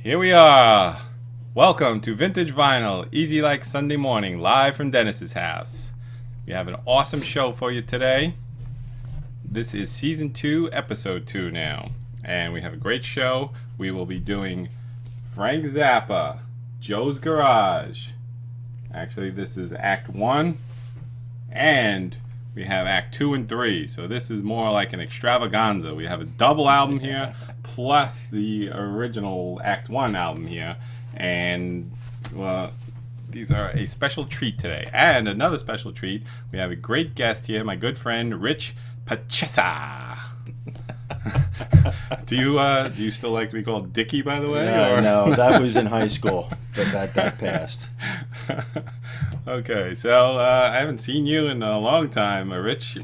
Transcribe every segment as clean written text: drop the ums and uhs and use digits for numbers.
Here we are. Welcome to Vintage Vinyl, easy like Sunday morning, live from Dennis's house. We have an awesome show for you today. This is season 2, episode 2 now, and we have a great show. We will be doing Frank Zappa, Joe's Garage. Actually, this is Act 1, and we have Act 2 and 3, so this is more like an extravaganza. We have a double album here, plus the original Act 1 album here, and, well, these are a special treat today. And another special treat, we have a great guest here, my good friend, Rich Pacesa. Do you still like to be called Dickie, by the way? Or? No, that was in high school, but that passed. Okay, so I haven't seen you in a long time. Rich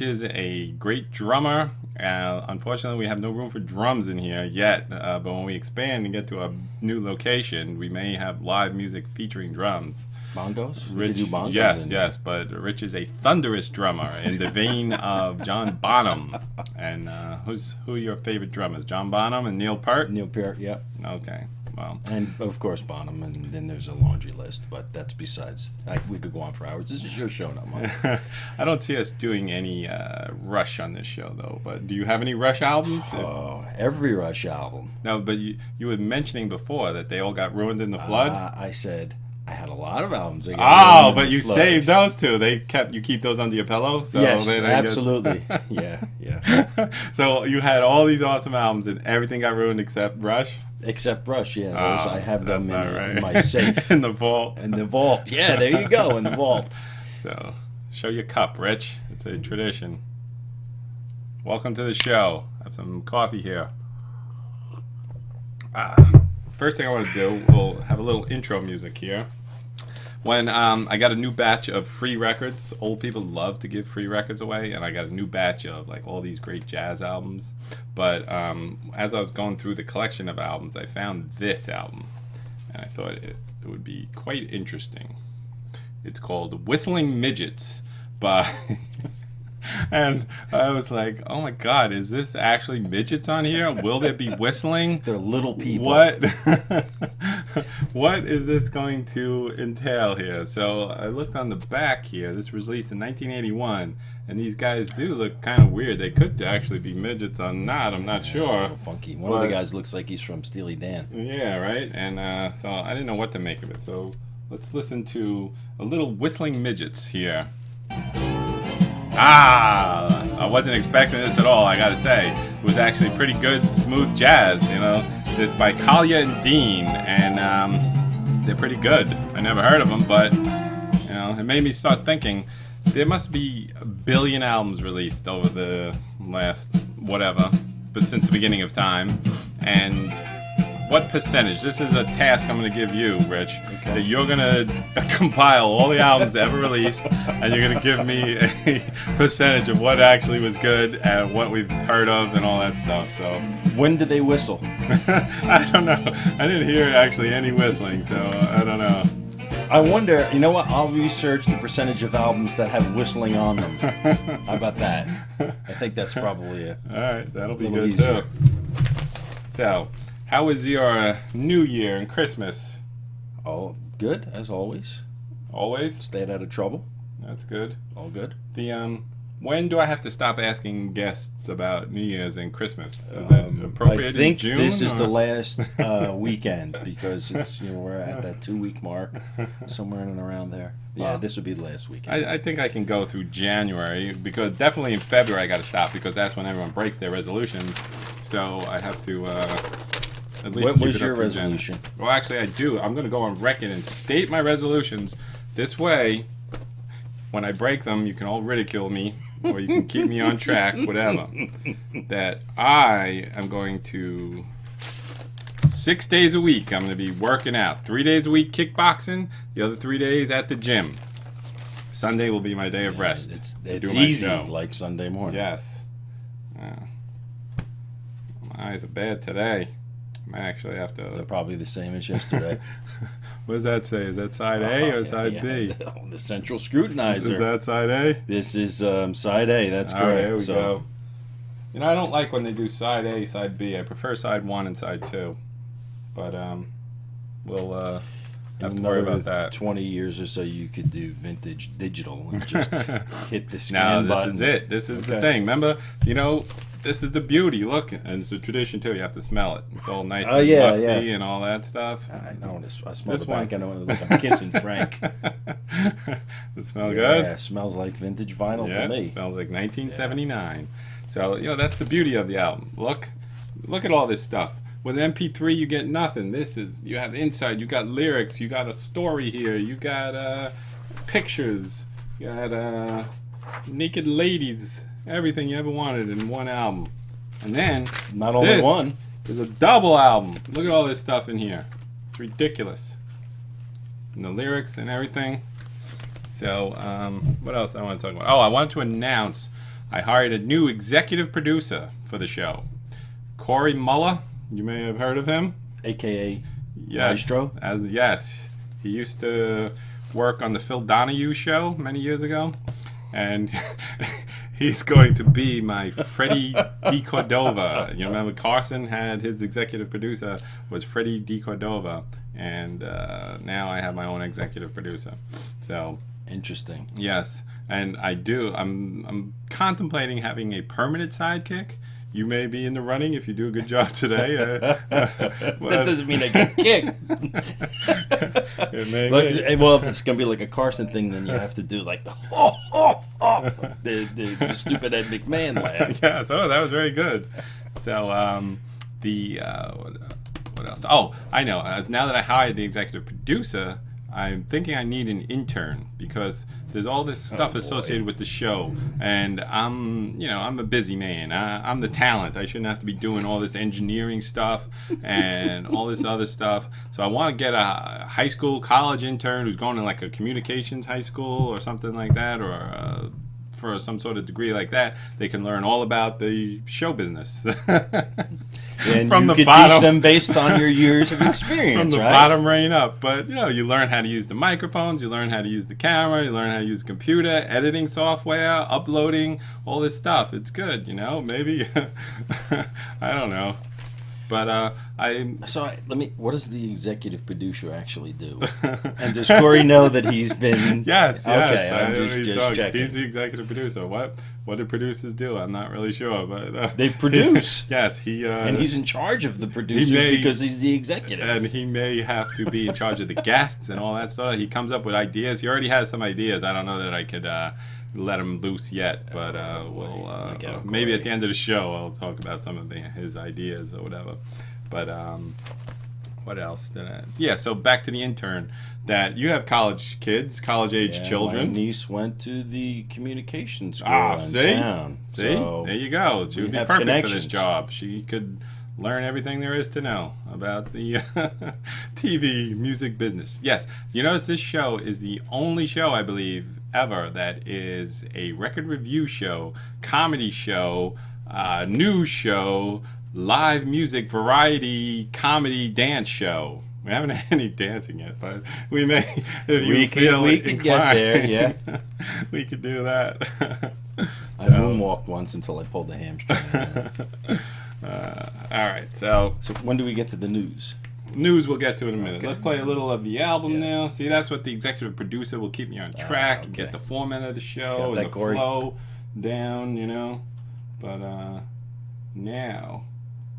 is a great drummer. Unfortunately, we have no room for drums in here yet, but when we expand and get to a new location, we may have live music featuring drums. Bongos? Rich, do bongos yes, but Rich is a thunderous drummer in the vein of John Bonham. And who are your favorite drummers? John Bonham and Neil Peart? Neil Peart, yep. Okay, well. And, of course, Bonham, and then there's a laundry list, but that's besides. We could go on for hours. This is your show, not mine. I don't see us doing any Rush on this show, though, but do you have any Rush albums? Oh, every Rush album. No, but you were mentioning before that they all got ruined in the flood? I said I had a lot of albums. But you saved those two. You keep those under your pillow? So yes, absolutely. Yeah. So you had all these awesome albums and everything got ruined except Rush? Except Rush, yeah. Those, I have them in my safe. In the vault. In the vault. Yeah, there you go, in the vault. So, show your cup, Rich. It's a tradition. Welcome to the show. Have some coffee here. First thing I want to do, we'll have a little intro music here. When I got a new batch of free records, old people love to give free records away, and I got a new batch of like all these great jazz albums. But as I was going through the collection of albums, I found this album, and I thought it would be quite interesting. It's called Whistling Midgets by... And I was like, oh my God, is this actually midgets on here? Will there be whistling? They're little people. What is this going to entail here? So I looked on the back here. This was released in 1981. And these guys do look kind of weird. They could actually be midgets or not. I'm not sure. A little funky. One of the guys looks like he's from Steely Dan. Yeah, right? And so I didn't know what to make of it. So let's listen to a little Whistling Midgets here. I wasn't expecting this at all, I gotta say. It was actually pretty good, smooth jazz, you know. It's by Collier and Dean, and they're pretty good. I never heard of them, but, you know, it made me start thinking, there must be a billion albums released over the last whatever, but since the beginning of time, and what percentage? This is a task I'm going to give you, Rich. Okay. That you're going to compile all the albums ever released, and you're going to give me a percentage of what actually was good and what we've heard of and all that stuff. So, when did they whistle? I don't know. I didn't hear actually any whistling, so I don't know. I wonder, you know what? I'll research the percentage of albums that have whistling on them. How about that? I think that's probably it. All right, that'll be good easier. Too. So, how was your New Year and Christmas? Oh, good, as always. Always? Stayed out of trouble. That's good. All good. When do I have to stop asking guests about New Year's and Christmas? Is that appropriate I think in June? This is the last weekend because it's we're at that 2-week mark, somewhere in and around there. Yeah, this would be the last weekend. I think I can go through January, because definitely in February I got to stop because that's when everyone breaks their resolutions. So I have to at least What was your resolution? Well, actually I do. I'm going to go on record and state my resolutions. This way, when I break them, you can all ridicule me, or you can keep me on track, whatever. That I am going to, 6 days a week, I'm going to be working out. 3 days a week kickboxing, the other 3 days at the gym. Sunday will be my day of rest. It's easy, like Sunday morning. Yes. My eyes are bad today. I might actually have to... They're probably the same as yesterday. What does that say? Is that side A or side B? The central scrutinizer. Is that side A? This is side A. That's correct. There we go. You know, I don't like when they do side A, side B. I prefer side 1 and side 2. But we'll have In to worry another about that. 20 years or so, you could do vintage digital and just hit the No, scan this button. is it. This is the Okay. thing. Remember, this is the beauty. Look, and it's a tradition too. You have to smell it. It's all nice Oh, and yeah, musty yeah. and all that stuff. I know I smell This the back. one. I know it looks like I'm kissing Frank. Does it smell good? Yeah, smells like vintage vinyl Yeah, to me. smells like 1979. So that's the beauty of the album. Look at all this stuff. With an MP3, you get nothing. You have inside. You got lyrics. You got a story here. You got pictures. You got naked ladies. Everything you ever wanted in one album. And then Not only this one. is a double album. Look at all this stuff in here. It's ridiculous. And the lyrics and everything. So, what else I want to talk about? Oh, I wanted to announce I hired a new executive producer for the show. Corey Muller. You may have heard of him. AKA Yes. Maestro? Yes. He used to work on the Phil Donahue show many years ago. And he's going to be my Freddie DiCordova. You remember Carson had his executive producer was Freddie DiCordova. And now I have my own executive producer. So, Interesting. yes. And I'm contemplating having a permanent sidekick. You may be in the running if you do a good job today. That doesn't mean I get kicked. It may be. Well, if it's going to be like a Carson thing, then you have to do like the the stupid Ed McMahon laugh. Yeah, so that was very good. So what else? Oh, I know. Now that I hired the executive producer, I'm thinking I need an intern because there's all this stuff boy. associated with the show, and I'm a busy man. I'm the talent. I shouldn't have to be doing all this engineering stuff and all this other stuff. So I want to get a high school, college intern who's going to like a communications high school or something like that, or for some sort of degree like that. They can learn all about the show business. And From you the could bottom. teach them based on your years of From experience, the right? bottom right up. But you learn how to use the microphones, you learn how to use the camera, you learn how to use the computer, editing software, uploading, all this stuff. It's good, maybe I don't know. But what does the executive producer actually do? And does Corey know that he's been? yes. Okay, I I'm know just he's talking. checking. He's the executive producer. What do producers do? I'm not really sure, but They produce. yes, he And he's in charge of the producers may- because he's the executive. and he may have to be in charge of the guests and all that stuff. He comes up with ideas. He already has some ideas. I don't know that I could let him loose yet, but we'll Look out, maybe Corey. at the end of the show I'll talk about some of his ideas or whatever. But what else did I? Yeah, so back to the intern. That you have college kids, college age Yeah, children. My niece went to the communication school in See? town. See, So there you go. She we would be have perfect for connections. this job. She could learn everything there is to know about the TV music business. Yes, you notice this show is the only show, I believe, ever that is a record review show, comedy show, news show, live music, variety, comedy, dance show. We haven't had any dancing yet, but we may. If you We feel could get inclined, there, yeah. we could do that. I moonwalked once until I pulled the hamstring. All right, so So when do we get to the news? news we'll get to in a minute. Okay. Let's play a little of the album now. See, that's what the executive producer will keep me on track, okay. get the format of the show, Got and that, the Corey? flow down, But now,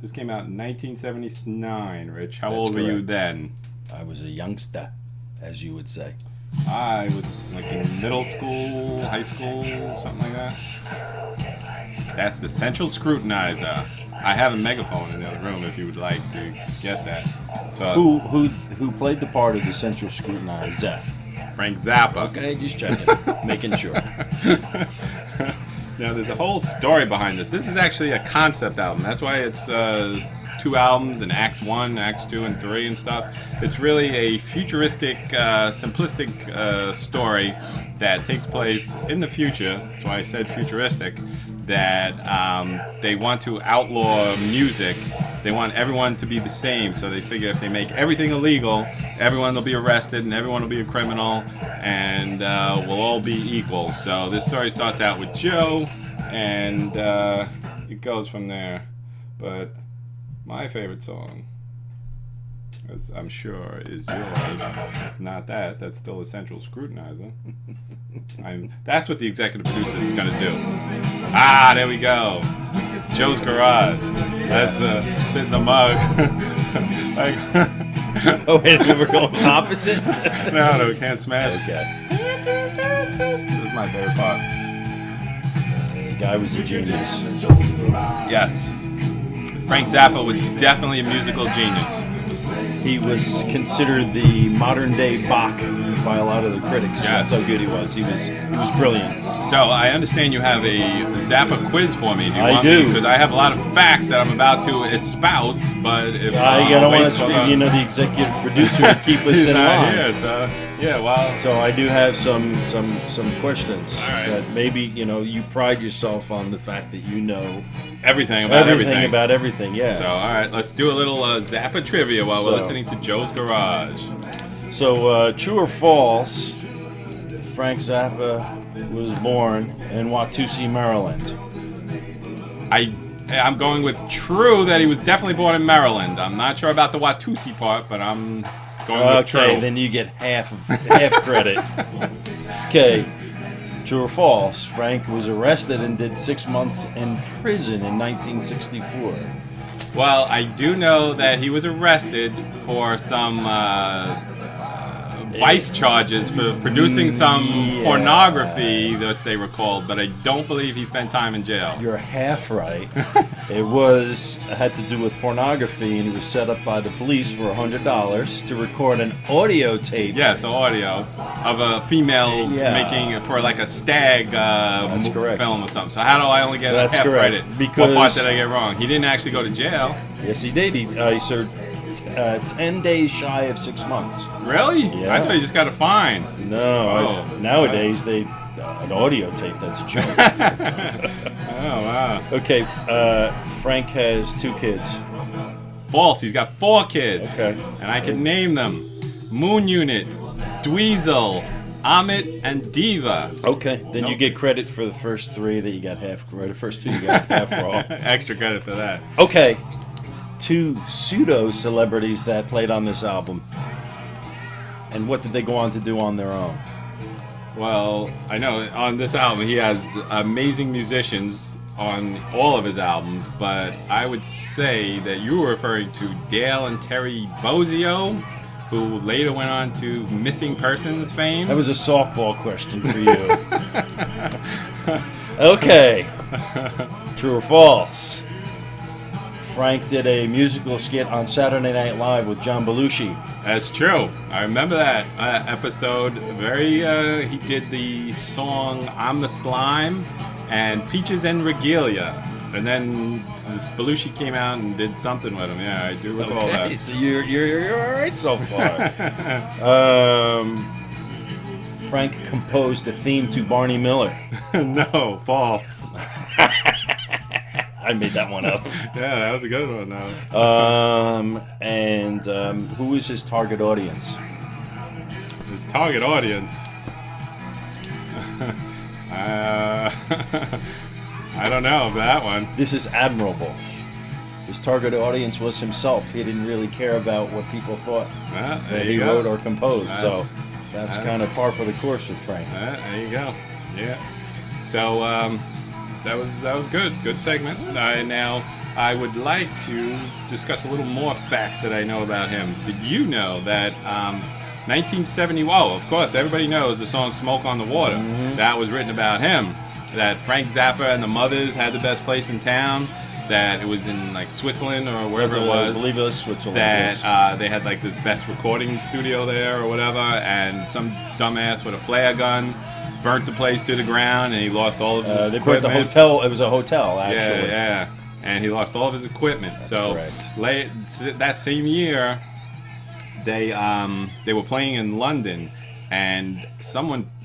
this came out in 1979, Rich. How That's old were you correct. then? I was a youngster, as you would say. I was like in middle school, high school, something like that. That's the Central Scrutinizer. I have a megaphone in the other room if you would like to get that. So, Who played the part of the Central Scrutinizer? Frank Zappa. Okay, just checking, making sure. Now, there's a whole story behind this. This is actually a concept album. That's why it's 2 albums and Acts 1, Acts 2, and 3 and stuff. It's really a futuristic, simplistic story that takes place in the future. That's why I said futuristic. That they want to outlaw music. They want everyone to be the same. So they figure if they make everything illegal, everyone will be arrested and everyone will be a criminal and we'll all be equal. So this story starts out with Joe and it goes from there. But my favorite song as I'm sure is yours. It's not that. That's still a central scrutinizer. That's what the executive producer is going to do. Ah, there we go. Joe's Garage. That's sitting in the mug. Oh, wait, we're going opposite? No, we can't smash it. Okay. This is my favorite part. The guy was a genius. Yes. Frank Zappa was definitely a musical genius. He was considered the modern-day Bach by a lot of the critics. Yes. That's how good he was. He was brilliant. So I understand you have a Zappa quiz for me. Do you I want do. Because I have a lot of facts that I'm about to espouse, but if I don't want to, the executive producer to keep us he's in not line. here, so yeah, well. So I do have some questions right. that maybe you pride yourself on the fact that you know Everything about everything. about everything. Yeah. So all right, let's do a little Zappa trivia while we're listening to Joe's Garage. So true or false? Frank Zappa was born in Watusi, Maryland. I'm going with true that he was definitely born in Maryland. I'm not sure about the Watusi part, but I'm going with true. Okay, then you get half credit. Okay, true or false? Frank was arrested and did 6 months in prison in 1964. Well, I do know that he was arrested for some vice charges for producing some pornography that they were called, but I don't believe he spent time in jail. You're half right. It had to do with pornography, and he was set up by the police for $100 to record an audio tape. Yes, audio of a female making for like a stag film or something. So how do I only get half credit? Because what part did I get wrong? He didn't actually go to jail. Yes, he did. He served 10 days shy of 6 months. Really? Yeah. I thought he just got a fine. No. Nowadays, an audio tape, that's a joke. Oh, wow. Okay, Frank has 2 kids. False. He's got 4 kids. Okay. And I can name them. Moon Unit, Dweezil, Amit, and Diva. Okay, then you get credit for the first 3 that you got half credit. The first 2 you got half for all. Extra credit for that. Okay, 2 pseudo-celebrities that played on this album. And what did they go on to do on their own? Well, I know on this album he has amazing musicians on all of his albums, but I would say that you were referring to Dale and Terry Bozzio, who later went on to Missing Persons fame. That was a softball question for you. Okay, true or false? Frank did a musical skit on Saturday Night Live with John Belushi. That's true. I remember that episode. He did the song "I'm the Slime" and "Peaches and Regalia," and then Belushi came out and did something with him. Yeah, I do recall that. So you're all right so far. Frank composed a theme to Barney Miller. No, false. I made that one up. Yeah, that was a good one, though. And who is his target audience? His target audience? I don't know that one. This is admirable. His target audience was himself. He didn't really care about what people thought that he wrote or composed. So that's kind of par for the course with Frank. There you go. Yeah. So that was good. Good segment. Now I would like to discuss a little more facts that I know about him. Did you know that 1970? Well, of course, everybody knows the song "Smoke on the Water." Mm-hmm. That was written about him. That Frank Zappa and the Mothers had the best place in town. That it was in like Switzerland or wherever it was. I believe it was Switzerland. That they had like this best recording studio there or whatever, and some dumbass with a flare gun burnt the place to the ground, and he lost all of his equipment. They burnt the hotel. It was a hotel, actually. Yeah. And he lost all of his equipment. That's so correct. That same year, they were playing in London, and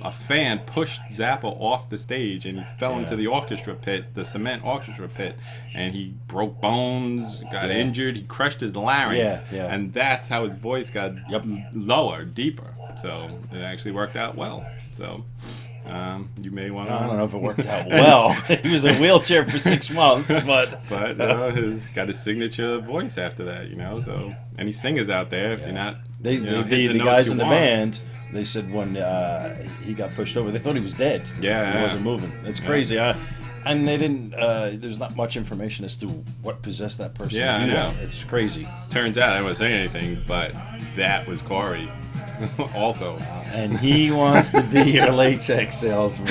a fan pushed Zappa off the stage, and he fell into the orchestra pit, the cement orchestra pit, and he broke bones, got injured, he crushed his larynx, and that's how his voice got lower, deeper. So it actually worked out well. So You may want to. I don't know if it worked out well. He was in a wheelchair for 6 months, but he's got his signature voice after that, So any singers out there, if you're not, the guys in the band, they said when he got pushed over, they thought he was dead. Yeah, he wasn't moving. It's crazy. And they didn't. There's not much information as to what possessed that person. Yeah, I know. It's crazy. Turns out I wasn't saying anything, but that was Corey. Also, and he wants to be your latex salesman.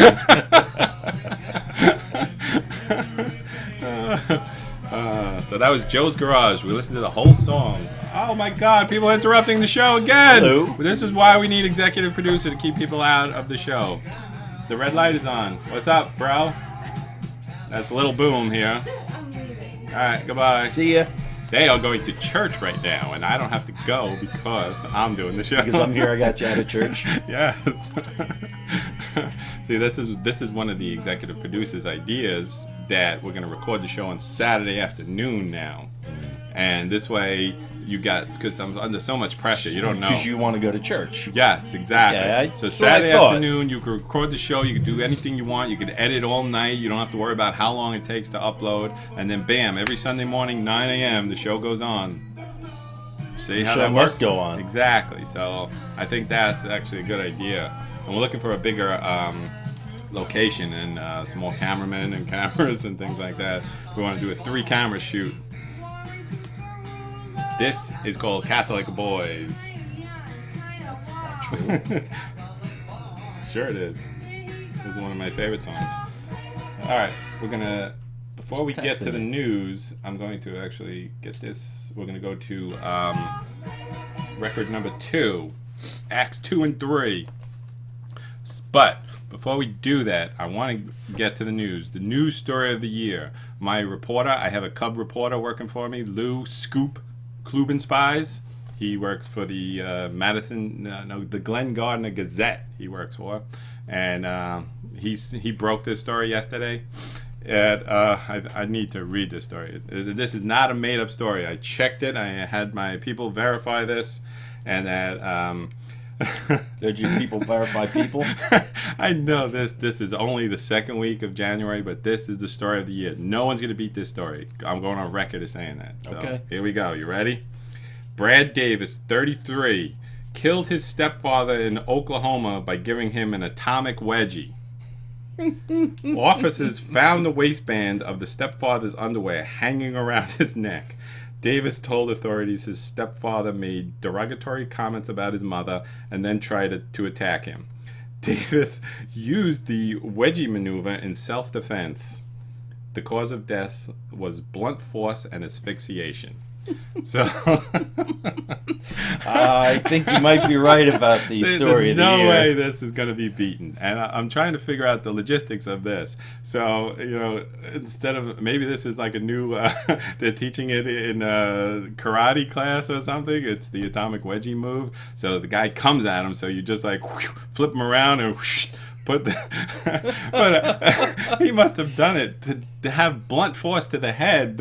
So that was Joe's Garage. We listened to the whole song. Oh my God! People interrupting the show again. Hello. This is why we need executive producer to keep people out of the show. The red light is on. What's up, bro? That's Little Boom here. All right, goodbye. See ya. They are going to church right now, and I don't have to go because I'm doing the show. Because I'm here, I got you out of church. Yes. See, this is one of the executive producers' ideas that we're going to record the show on Saturday afternoon now, and this way because I'm under so much pressure, you don't know. Because you want to go to church. Yes, exactly. Okay, so Saturday afternoon, you can record the show. You can do anything you want. You can edit all night. You don't have to worry about how long it takes to upload. And then, bam! Every Sunday morning, 9 a.m., the show goes on. See how that works? Must go on. Exactly. So I think that's actually a good idea. And we're looking for a bigger location and some more cameramen and cameras and things like that. We want to do a 3-camera shoot. This is called Catholic Boys. That's not true. Sure it is. This is one of my favorite songs. All right, before we get to the news, I'm going to actually get this. We're going to go to record number 2, Acts 2 and 3. But before we do that, I want to get to the news. The news story of the year. My reporter, I have a Cub reporter working for me, Lou Scoop Klubenspies. He works for the the Glen Gardner Gazette. He works for, and he broke this story yesterday. And I need to read this story. This is not a made-up story. I checked it. I had my people verify this, and that. Did you people verify people? I know this is only the second week of January, but this is the story of the year. No one's going to beat this story. I'm going on record as saying that. So, okay. Here we go. You ready? Brad Davis, 33, killed his stepfather in Oklahoma by giving him an atomic wedgie. Officers found the waistband of the stepfather's underwear hanging around his neck. Davis told authorities his stepfather made derogatory comments about his mother and then tried to attack him. Davis used the wedgie maneuver in self-defense. The cause of death was blunt force and asphyxiation. So I think you might be right about the story of the year. No way this is going to be beaten. And I'm trying to figure out the logistics of this. So, instead of, maybe this is like a new, they're teaching it in a karate class or something. It's the atomic wedgie move. So the guy comes at him, so you just like flip him around and put the, but he must have done it to have blunt force to the head.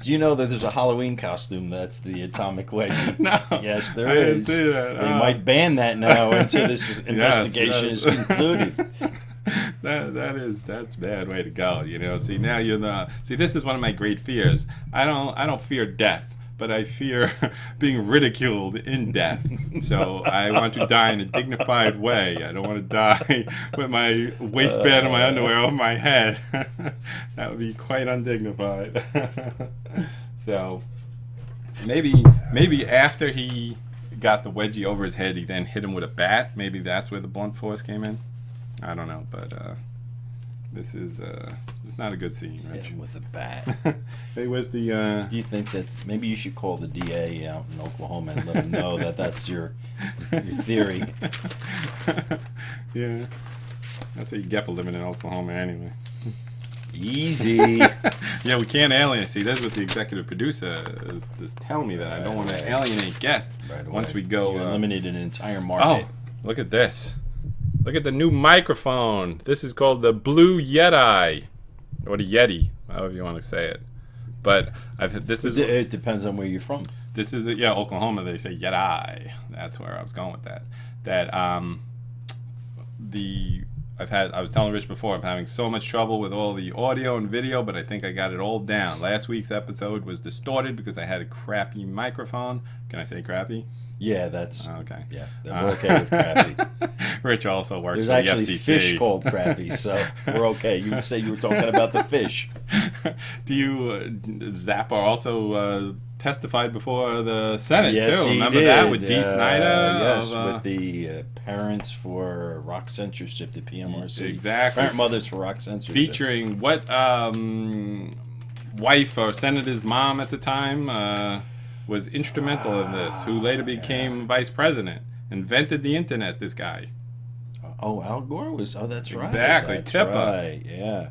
Do you know that there's a Halloween costume that's the atomic wedgie? No. Yes, there I is. didn't see that. They might ban that now until this investigation is concluded. That's a bad way to go. See, now this is one of my great fears. I don't fear death, but I fear being ridiculed in death. So I want to die in a dignified way. I don't want to die with my waistband and my underwear over my head. That would be quite undignified. So maybe after he got the wedgie over his head, he then hit him with a bat. Maybe that's where the blunt force came in. I don't know, but this is it's not a good scene, Rich. Hit him with a bat. Hey, where's the? Do you think that maybe you should call the DA out in Oklahoma and let him know that that's your theory? Yeah, that's what you get for living in Oklahoma, anyway. Easy. Yeah, we can't alienate. See, that's what the executive producer is telling me, that I don't want to alienate guests once we go. You eliminated an entire market. Oh, look at this. Look at the new microphone. This is called the Blue Yeti, or the Yeti, however you want to say it. But it depends on where you're from. This is Oklahoma. They say Yeti. That's where I was going with that. That the I was telling Rich before, I'm having so much trouble with all the audio and video, but I think I got it all down. Last week's episode was distorted because I had a crappy microphone. Can I say crappy? Yeah, that's okay. Yeah, we're okay with crappy. Rich also works There's for the actually FCC. fish called crappy, so we're okay. You say you were talking about the fish. Do you Zappa also testified before the Senate Yes, too? he Remember did. that with Dee Snider? Yes, with the parents for rock censorship, the PMRC. Exactly. Parent mothers for rock censorship. Featuring what wife or senator's mom at the time was instrumental in this, who later became vice president, invented the internet. This guy. Oh, Al Gore was. Oh, that's right. Exactly, That's Tipper. right. Yeah.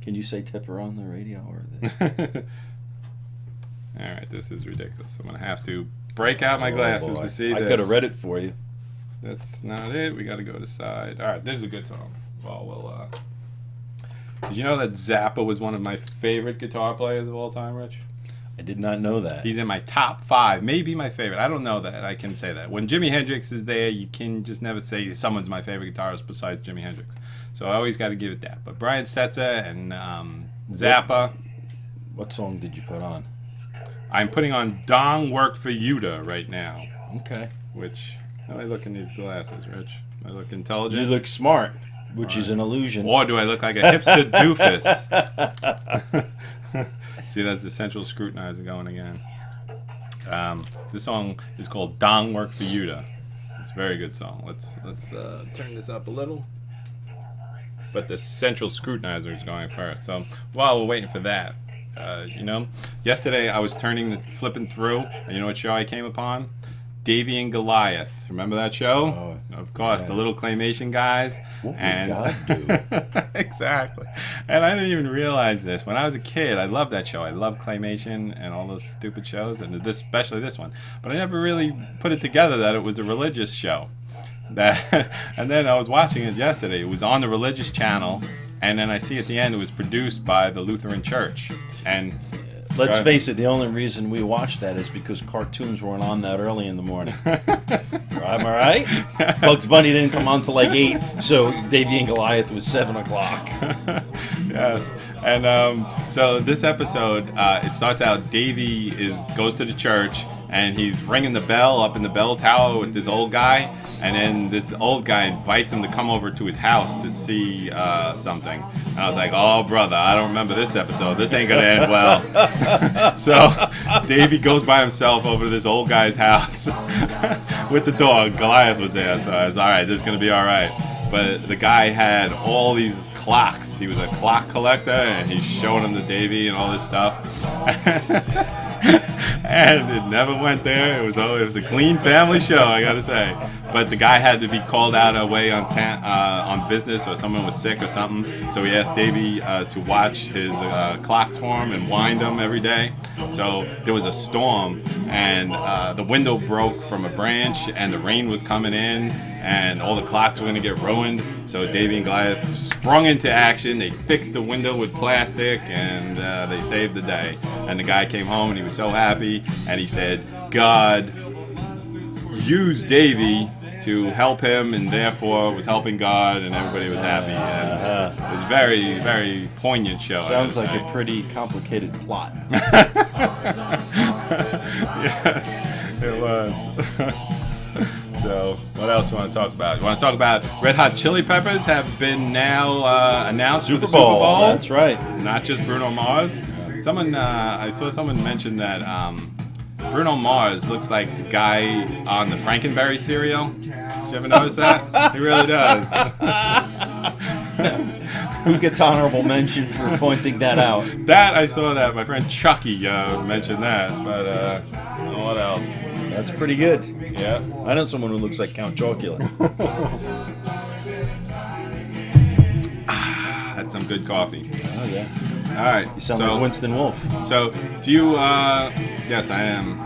Can you say Tipper on the radio or the? All right, this is ridiculous. I'm gonna have to break out my glasses to see I this. could have read it for you. That's not it. We got to go to side. All right, this is a good song. Well, did you know that Zappa was one of my favorite guitar players of all time, Rich? I did not know that. He's in my top 5, maybe my favorite. I don't know that. I can say that. When Jimi Hendrix is there, you can just never say someone's my favorite guitarist besides Jimi Hendrix. So I always got to give it that. But Brian Setzer and Zappa. What song did you put on? I'm putting on Dong Work for Yuta right now. Okay. Which, how do I look in these glasses, Rich? Do I look intelligent? You look smart, which is an illusion. Or do I look like a hipster doofus? See, that's the central scrutinizer going again. This song is called Dong Work for Yuta. It's a very good song. Let's turn this up a little. But the central scrutinizer is going first. So while we're waiting for that, yesterday I was flipping through, and you know what show I came upon? Davy and Goliath. Remember that show? Oh, of course, yeah. the little claymation guys. What and would God do? Exactly. And I didn't even realize this. When I was a kid, I loved that show. I loved claymation and all those stupid shows, and especially this one. But I never really put it together that it was a religious show. And then I was watching it yesterday. It was on the religious channel, and then I see at the end it was produced by the Lutheran Church. And let's face it, the only reason we watched that is because cartoons weren't on that early in the morning. Am I right? Bugs Bunny didn't come on till like 8, so Davy and Goliath was 7 o'clock. Yes. And so this episode, it starts out, Davy goes to the church, and he's ringing the bell up in the bell tower with this old guy. And then this old guy invites him to come over to his house to see something. And I was like, oh, brother, I don't remember this episode. This ain't going to end well. So Davey goes by himself over to this old guy's house with the dog. Goliath was there. So I was, all right, this is going to be all right. But the guy had all these clocks. He was a clock collector, and he's showing them to Davey and all this stuff. And it never went there. It was a clean family show, I gotta say. But the guy had to be called out away on business, or someone was sick or something. So he asked Davey to watch his clocks for him and wind them every day. So there was a storm, and the window broke from a branch, and the rain was coming in, and all the clocks were gonna get ruined. So Davey and Goliath sprung into action. They fixed the window with plastic, and they saved the day. And the guy came home, and he was so happy, and he said, God used Davey to help him, and therefore was helping God, and everybody was happy. And it was a very, very poignant show. Sounds like a pretty complicated plot. Yes, it was. So, what else you want to talk about? You want to talk about Red Hot Chili Peppers have been now announced for the Super Bowl? That's right. Not just Bruno Mars. I saw someone mention that Bruno Mars looks like the guy on the Frankenberry cereal. Did you ever notice that? He really does. Who gets honorable mention for pointing that out? That, I saw that. My friend Chucky mentioned that. But what else? That's pretty good. Yeah. I know someone who looks like Count Chocula. That's some good coffee. Oh, yeah. All right. You sound like Winston Wolfe. So, do you... yes, I am.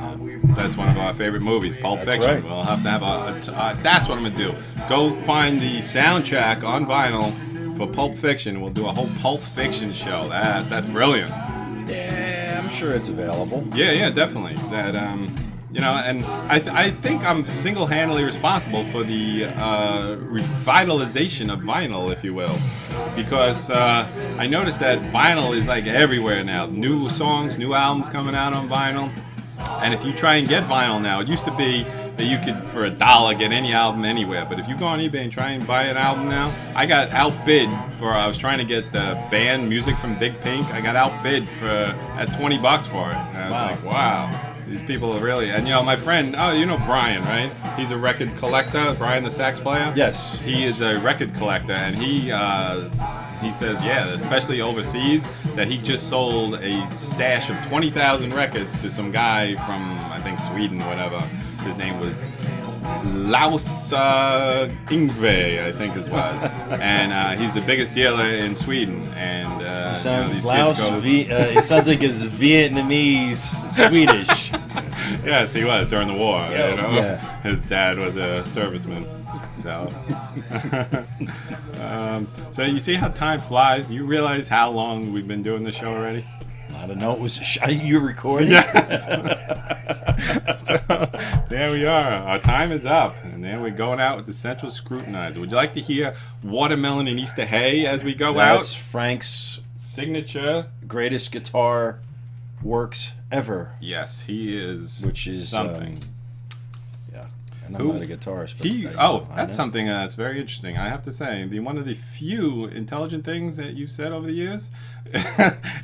That's one of our favorite movies, Pulp That's Fiction. right. We'll have to have that's what I'm going to do. Go find the soundtrack on vinyl for Pulp Fiction. We'll do a whole Pulp Fiction show. That's brilliant. Yeah, I'm sure it's available. Yeah, definitely. That You know, and I think I'm single-handedly responsible for the revitalization of vinyl, if you will, because I noticed that vinyl is like everywhere now. New songs, new albums coming out on vinyl, and if you try and get vinyl now, it used to be that you could for $1 get any album anywhere, but if you go on eBay and try and buy an album now, I got outbid for. I was trying to get the band Music from Big Pink. I got outbid for at $20 for it. And I was like, wow. These people are really, and you know, my friend, you know Brian, right? He's a record collector, Brian the sax player. Yes. He is a record collector, and he says, yeah, especially overseas, that he just sold a stash of 20,000 records to some guy from, I think, Sweden or whatever. His name was Laus Ingve, I think it was, and he's the biggest dealer in Sweden. And sounds these Laos, kids go. it sounds like it's Vietnamese, Swedish. Yes, he was during the war. Yeah, you know, yeah. His dad was a serviceman. So, so you see how time flies. You realize how long we've been doing this show already? I don't know. It was you recording? Yes. So, there we are. Our time is up, and then we're going out with the Central Scrutinizer. Would you like to hear Watermelon and Easter Hay as we go out? That's Frank's Signature. greatest guitar works ever. Yes, he is. Which is something. Yeah, and I'm not a guitarist. But That's something that's very interesting. I have to say, one of the few intelligent things that you've said over the years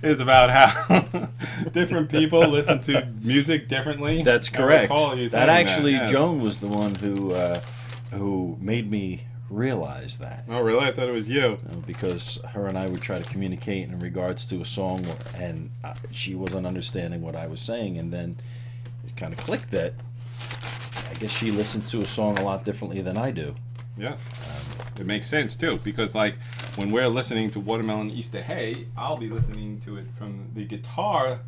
is about how different people listen to music differently. That's correct. That actually, yes. Joan was the one who made me realize that. Oh, really? I thought it was you. Because her and I would try to communicate in regards to a song, and she wasn't understanding what I was saying, and then it kind of clicked that I guess she listens to a song a lot differently than I do. Yes. It makes sense, too, because, like, when we're listening to Watermelon Easter Hay, I'll be listening to it from the guitar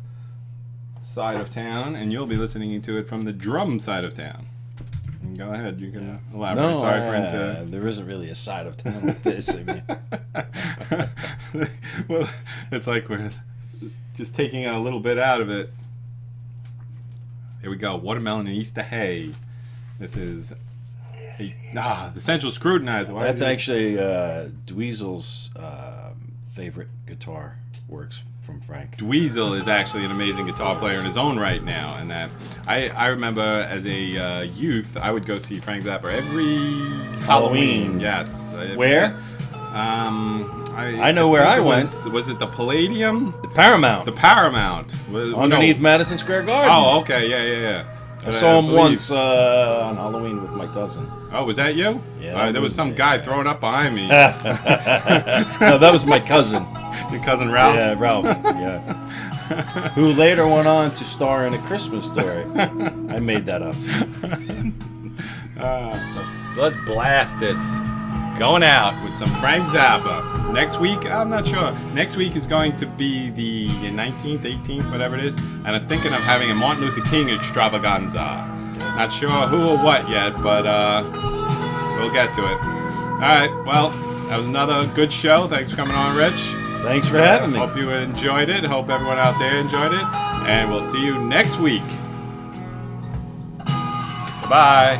side of town, and you'll be listening to it from the drum side of town. Go ahead, you can elaborate. No, Sorry there isn't really a side of town like this. I mean. Well, it's like we're just taking a little bit out of it. Here we go, Watermelon and Easter Hay. This is the Central Scrutinizer. That's actually Dweezil's favorite guitar works from Frank. Dweezil is actually an amazing guitar player in his own right now, and that I remember as a youth, I would go see Frank Zappa every Halloween. Yes. Where? I know where I went. Was it the Palladium? The Paramount. The Paramount. Underneath Madison Square Garden. Oh, okay, yeah. I saw him once on Halloween with my cousin. Oh, was that you? Yeah. There was some guy throwing up behind me. No, that was my cousin. Your cousin Ralph? Yeah, Ralph. Yeah. Who later went on to star in A Christmas Story. I made that up. Let's blast this. Going out with some Frank Zappa. Next week, I'm not sure. Next week is going to be the 19th, 18th, whatever it is. And I'm thinking of having a Martin Luther King extravaganza. Not sure who or what yet, but we'll get to it. All right, well, that was another good show. Thanks for coming on, Rich. Thanks for having me. Hope you enjoyed it. Hope everyone out there enjoyed it. And we'll see you next week. Bye.